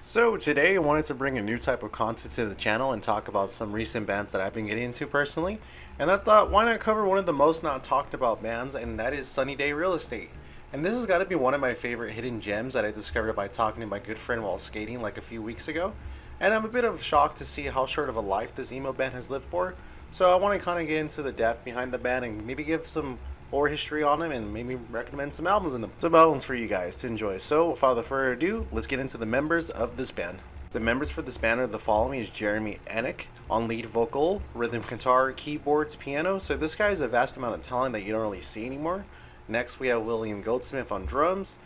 So today I wanted to bring a new type of content to the channel and talk about some recent bands that I've been getting into personally. And I thought, why not cover one of the most not talked about bands, and that is Sunny Day Real Estate. And this has got to be one of my favorite hidden gems that I discovered by talking to my good friend while skating like a few weeks ago. And I'm a bit of shocked to see how short of a life this emo band has lived for. So I want to kind of get into the depth behind the band and maybe give some lore history on them and maybe recommend some albums in them. Some albums for you guys to enjoy. So without further ado, let's get into the members of this band. The members for this band are the following: is Jeremy Ennick on lead vocal, rhythm guitar, keyboards, piano. So this guy has a vast amount of talent that you don't really see anymore. Next we have William Goldsmith on drums,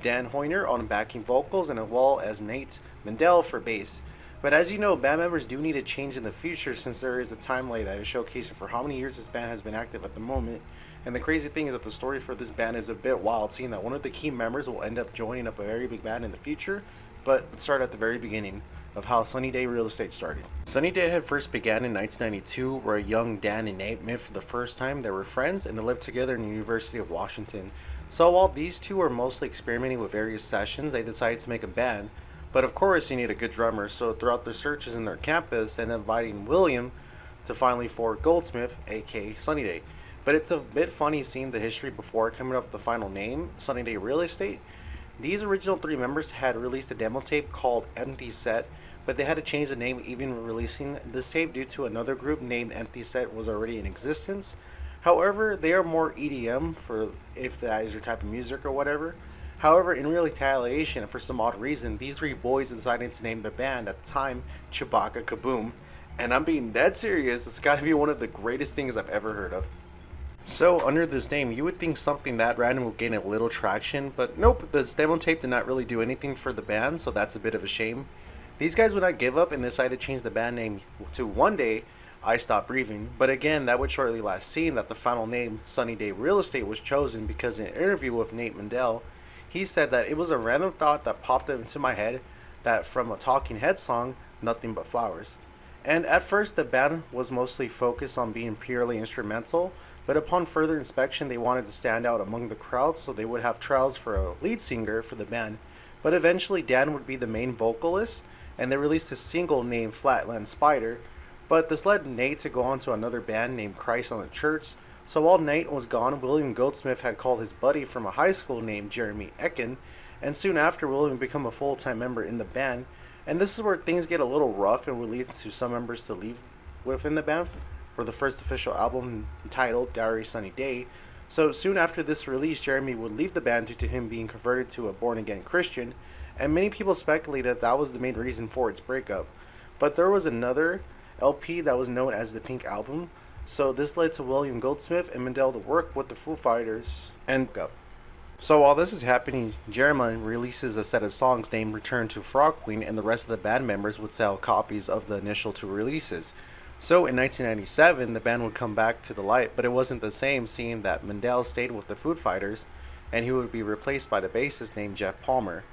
Dan Hoyner on backing vocals, and as well as Nate Mendel for bass. But as you know, band members do need to change in the future since there is a timeline that is showcasing for how many years this band has been active at the moment. And the crazy thing is that the story for this band is a bit wild, seeing that one of the key members will end up joining up a very big band in the future. But let's start at the very beginning of how Sunny Day Real Estate started. Sunny Day had first began in 1992, where a young Dan and Nate met for the first time. They were friends and they lived together in the University of Washington. So while these two were mostly experimenting with various sessions, they decided to make a band. But of course, you need a good drummer, so throughout their searches in their campus, they ended up inviting William to finally for Goldsmith, aka Sunny Day. But it's a bit funny seeing the history before coming up with the final name, Sunny Day Real Estate. These original three members had released a demo tape called Empty Set, but they had to change the name even releasing this tape due to another group named Empty Set was already in existence. However, they are more EDM, for if that is your type of music or whatever. However, in real retaliation, for some odd reason, these three boys decided to name the band at the time Chewbacca Kaboom. And I'm being dead serious, it's gotta be one of the greatest things I've ever heard of. So, under this name, you would think something that random would gain a little traction, but nope, the demo tape did not really do anything for the band, so that's a bit of a shame. These guys would not give up and decided to change the band name to One Day I Stopped Breathing, but again, that would shortly last, seeing that the final name, Sunny Day Real Estate, was chosen because in an interview with Nate Mendel, he said that it was a random thought that popped into my head that from a Talking Heads song, Nothing But Flowers. And at first, the band was mostly focused on being purely instrumental, but upon further inspection, they wanted to stand out among the crowd, so they would have trials for a lead singer for the band. But eventually, Dan would be the main vocalist, and they released a single named Flatland Spider. But this led Nate to go on to another band named Christ on the Church. So while Nate was gone, William Goldsmith had called his buddy from a high school named Jeremy Ecken, and soon after, William became a full-time member in the band. And this is where things get a little rough and would lead to some members to leave within the band for the first official album entitled Diary Sunny Day. So soon after this release, Jeremy would leave the band due to him being converted to a born-again Christian, and many people speculated that was the main reason for its breakup. But there was another LP that was known as the Pink Album, so this led to William Goldsmith and Mendel to work with the Foo Fighters and up. So while this is happening, Jeremy releases a set of songs named Return to Frog Queen, and the rest of the band members would sell copies of the initial two releases. So in 1997, the band would come back to the light, but it wasn't the same, seeing that Mendel stayed with the Foo Fighters, and he would be replaced by the bassist named Jeff Palmer,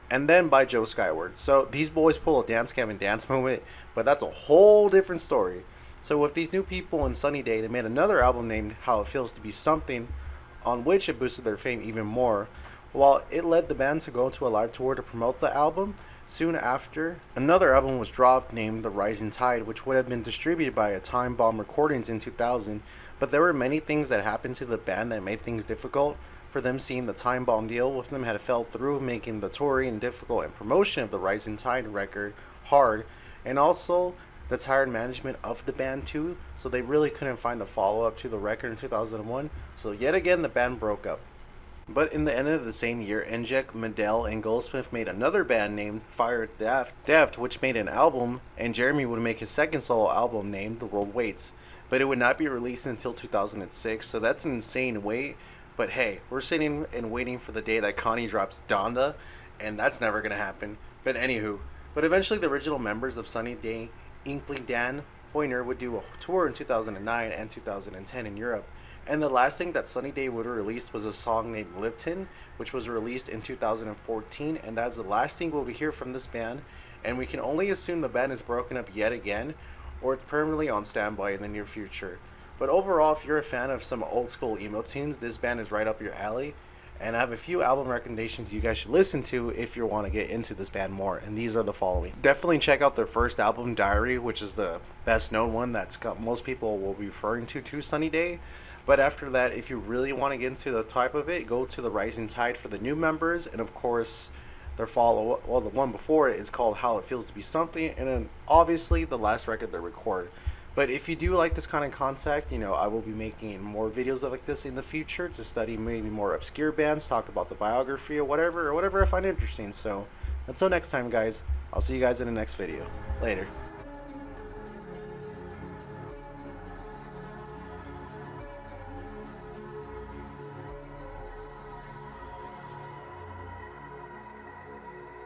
and then by Joe Skyward. So these boys pull a Dance Gavin Dance moment, but that's a whole different story. So with these new people in Sunny Day, they made another album named How It Feels to Be Something, on which it boosted their fame even more, while it led the band to go to a live tour to promote the album. Soon after, another album was dropped named The Rising Tide, which would have been distributed by Time Bomb Recordings in 2000, but there were many things that happened to the band that made things difficult for them, seeing the Time Bomb deal with them had fell through, making the touring difficult and promotion of the Rising Tide record hard, and also the tired management of the band too, so they really couldn't find a follow-up to the record in 2001, so yet again the band broke up. But in the end of the same year, Enjek, Mendel, and Goldsmith made another band named Fire Deft, which made an album, and Jeremy would make his second solo album named The World Waits, but it would not be released until 2006, so that's an insane wait. But hey, we're sitting and waiting for the day that Connie drops Donda, and that's never gonna happen. But anywho, but eventually the original members of Sunny Day, Inkley Dan Hoyner, would do a tour in 2009 and 2010 in Europe. And the last thing that Sunny Day would release was a song named Lipton, which was released in 2014, and that's the last thing we'll hear from this band, and we can only assume the band is broken up yet again, or it's permanently on standby in the near future. But overall, if you're a fan of some old school emo tunes, this band is right up your alley, And I have a few album recommendations you guys should listen to if you want to get into this band more. And these are the following. Definitely check out their first album, Diary, which is the best known one that's got most people will be referring to Sunny Day. But after that, if you really want to get into the type of it, go to the Rising Tide for the new members. And of course, their follow, well, the one before it is called How It Feels to Be Something. And then obviously the last record they record. But if you do like this kind of content, I will be making more videos like this in the future to study maybe more obscure bands, talk about the biography or whatever I find interesting. So until next time, guys, I'll see you guys in the next video. Later.